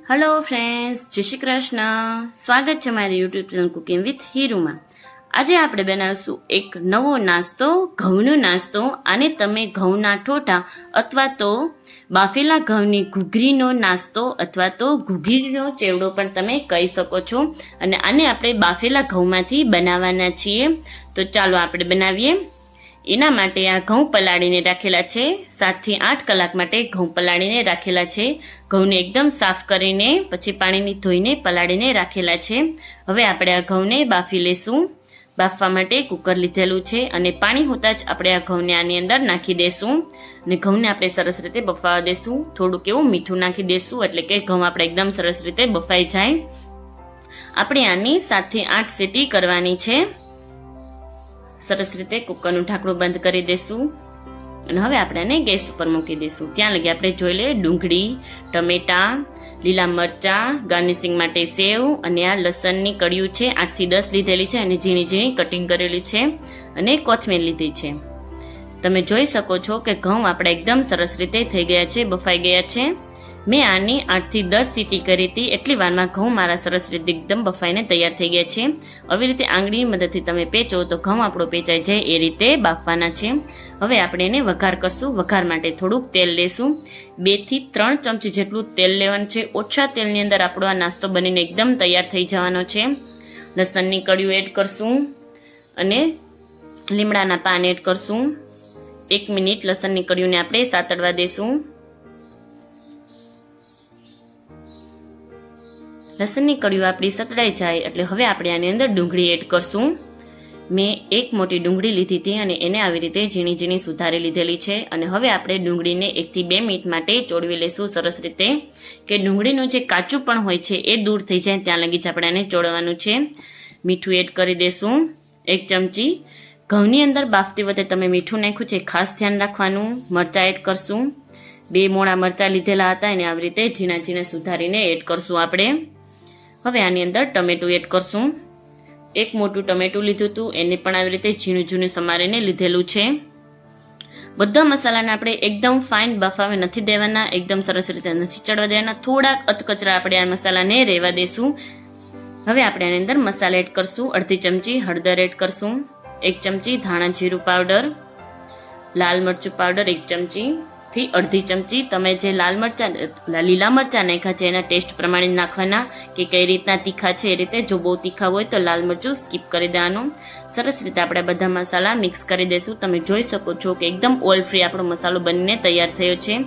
Hello friends, जय श्री कृष्ण। स्वागत है मारी YouTube channel cooking with Hiru में। आज आप बनावीशुं एक नवो नास्तो, घऊनो नास्तो। आने तमे घऊना ठोठा अथवा तो बाफेला घऊनी घूघरीनो नास्तो अथवा तो घूघरीनो चेवड़ो पण तमे कही सको छो। अने आने आपणे बाफेला घऊमांथी बनाववाना छीए। तो चालो आपणे बनावीए। एना माटे आ घऊं पलाळीने राखेला छे। 7 થી 8 કલાક માટે ઘઉં પલાળીને રાખેલા છે। ઘઉંને એકદમ સાફ કરીને પછી પાણીની ધોઈને પલાળીને રાખેલા છે। હવે આપણે આ ઘઉંને બાફી લેશું। બાફવા માટે કુકર લીધેલું છે અને પાણી હોતા જ આપણે આ ઘઉંને આની અંદર નાખી દેશું અને ઘઉંને આપણે સરસ રીતે બફાવા દેશું। થોડુંક એવું મીઠું નાખી દેશું એટલે કે ઘઉં આપણે એકદમ સરસ રીતે બફાઈ જાય। આપણે આની 7 થી 8 સીટી કરવાની છે। સરસ રીતે કુકરનું ઢાંકણું બંધ કરી દેશું અને હવે આપણે આને ગેસ ઉપર મૂકી દઈશું। ત્યાં લગી આપણે જોઈ લઈએ ડુંગળી, ટમેટા, લીલા મરચાં, ગાર્નિશિંગ માટે સેવ અને આ લસણની કળિયું છે 8 થી 10 લીધેલી છે અને ઝીણી ઝીણી કટિંગ કરેલી છે અને કોથમીર લીધી છે। તમે જોઈ શકો છો કે ઘઉં આપણા એકદમ સરસ રીતે થઈ ગયા છે, બફાઈ ગયા છે। મેં આની 8 થી 10 સીટી કરી હતી, એટલી વારમાં ઘઉં મારા સરસ રીતે એકદમ બફાઈને તૈયાર થઈ ગયા છે। આવી રીતે આંગળીની મદદથી તમે પેચો તો ઘઉં આપણો પેચાઈ જાય એ રીતે બાફવાના છે। હવે આપણે એને વઘાર કરશું। વઘાર માટે થોડુંક તેલ લેશું। 2 થી 3 ચમચી જેટલું તેલ લેવાનું છે। ઓછા તેલની અંદર આપણો આ નાસ્તો બનીને એકદમ તૈયાર થઈ જવાનો છે। લસણની કળિયું એડ કરશું અને લીમડાના પાન એડ કરશું। 1 મિનિટ લસણની કળિયુંને આપણે સાતળવા દેશું। લસણની કળિયું આપણી સતળાઈ જાય એટલે હવે આપણે આની અંદર ડુંગળી એડ કરશું। મેં 1 મોટી ડુંગળી લીધી હતી અને એને આવી રીતે ઝીણી ઝીણી સુધારી લીધેલી છે અને હવે આપણે ડુંગળીને 1 થી 2 મિનિટ માટે ચોળવી લઈશું સરસ રીતે, કે ડુંગળીનું જે કાચું પણ હોય છે એ દૂર થઈ જાય ત્યાં લગી જ આપણે આને ચોળવાનું છે। મીઠું એડ કરી દેશું 1 ચમચી। ઘઉંની અંદર બાફતી વખતે તમે મીઠું નાખ્યું છે ખાસ ધ્યાન રાખવાનું। મરચાં એડ કરશું। 2 મોળા મરચાં લીધેલા હતા એને આવી રીતે ઝીણા ઝીણા સુધારીને એડ કરશું આપણે। હવે આની અંદર ટમેટું એડ કરશું। 1 મોટું ટમેટું લીધું હતું એને પણ આવી રીતે ઝીણું ઝીણું સમારીને લીધેલું છે। બધા મસાલાને આપણે એકદમ ફાઇન બફાવે નથી દેવાના, એકદમ સરસ રીતે નથી ચડવા દેવાના। થોડાક અધકચરા આપણે આ મસાલાને રહેવા દેશું। હવે આપણે આની અંદર મસાલા એડ કરશું। અડધી ચમચી હળદર એડ કરશું। 1 ચમચી ધાણા જીરું પાવડર, લાલ મરચું પાવડર 1 ચમચી થી અડધી ચમચી। તમે જે લીલા મરચાં નાખ્યા છે એના ટેસ્ટ પ્રમાણે નાખવાના કે કઈ રીતના તીખા છે એ રીતે। જો બહુ તીખા હોય તો લાલ મરચું સ્કીપ કરી દેવાનું। સરસ રીતે આપણે બધા મસાલા મિક્સ કરી દઈશું। તમે જોઈ શકો છો કે એકદમ ઓઇલ ફ્રી આપણો મસાલો બનીને તૈયાર થયો છે।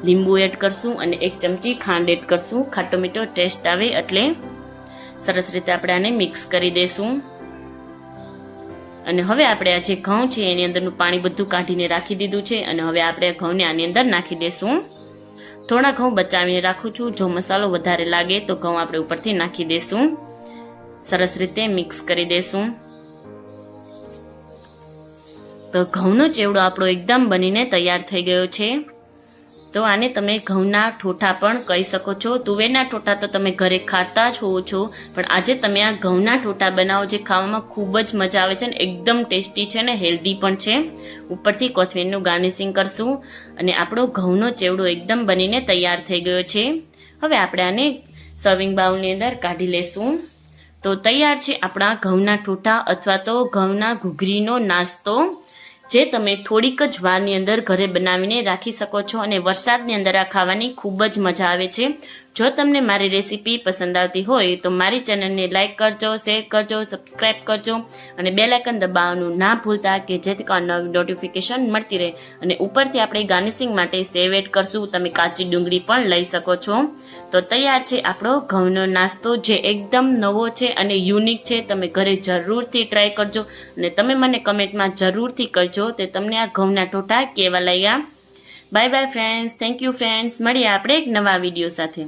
લીંબુ એડ કરશું અને 1 ચમચી ખાંડ એડ કરશું, ખાટો મીઠો ટેસ્ટ આવે એટલે। સરસ રીતે આપણે આને મિક્સ કરી દઈશું અને હવે આપણે આ જે ઘઉં છે એની અંદરનું પાણી બધું કાઢીને રાખી દીધું છે અને હવે આપણે ઘઉંને આની અંદર નાખી દઈશું। થોડા ઘઉં બચાવીને રાખું છું, જો મસાલો વધારે લાગે તો ઘઉં આપણે ઉપરથી નાખી દઈશું। સરસ રીતે મિક્સ કરી દઈશું। તો ઘઉંનો ચેવડો આપણો એકદમ બનીને તૈયાર થઈ ગયો છે। તો આને તમે ઘઉંના ઠોઠા પણ કહી શકો છો। તુવેરના ઠોઠા તો તમે ઘરે ખાતા જ હોવો છો, પણ આજે તમે આ ઘઉંના ઠોઠા બનાવો જે ખાવામાં ખૂબ જ મજા આવે છે ને એકદમ ટેસ્ટી છે ને હેલ્ધી પણ છે। ઉપરથી કોથમીરનું ગાર્નિશિંગ કરશું અને આપણો ઘઉંનો ચેવડો એકદમ બનીને તૈયાર થઈ ગયો છે। હવે આપણે આને સર્વિંગ બાઉલની અંદર કાઢી લેશું। તો તૈયાર છે આપણા ઘઉંના ઠોઠા અથવા તો ઘઉંના ઘૂઘરીનો નાસ્તો, જે તમે થોડીક જ વારની અંદર ઘરે બનાવીને રાખી શકો છો અને વરસાદની અંદર આ ખાવાની ખૂબ જ મજા આવે છે। જો તમને મારી રેસીપી પસંદ આવતી હોય તો મારી ચેનલને લાઇક કરજો, શેર કરજો, સબસ્ક્રાઇબ કરજો અને બેલ આઇકન દબાવવાનું ના ભૂલતા કે જેથી કરીને નવી નોટિફિકેશન મળતી રહે। અને ઉપરથી આપણે ગાર્નિશિંગ માટે સેવ એડ કરશું, તમે કાચી ડુંગળી પણ લઈ શકો છો। તો તૈયાર છે આપણો ઘઉંનો નાસ્તો જે એકદમ નવો છે અને યુનિક છે। તમે ઘરે જરૂરથી ટ્રાય કરજો અને તમે મને કમેન્ટમાં જરૂરથી કરજો તે તમને આ ઘઉંના ઠોઠા કેવા લાગ્યા। Bye bye friends, thank you friends, મળીએ આપણે એક નવા વિડીયો સાથે।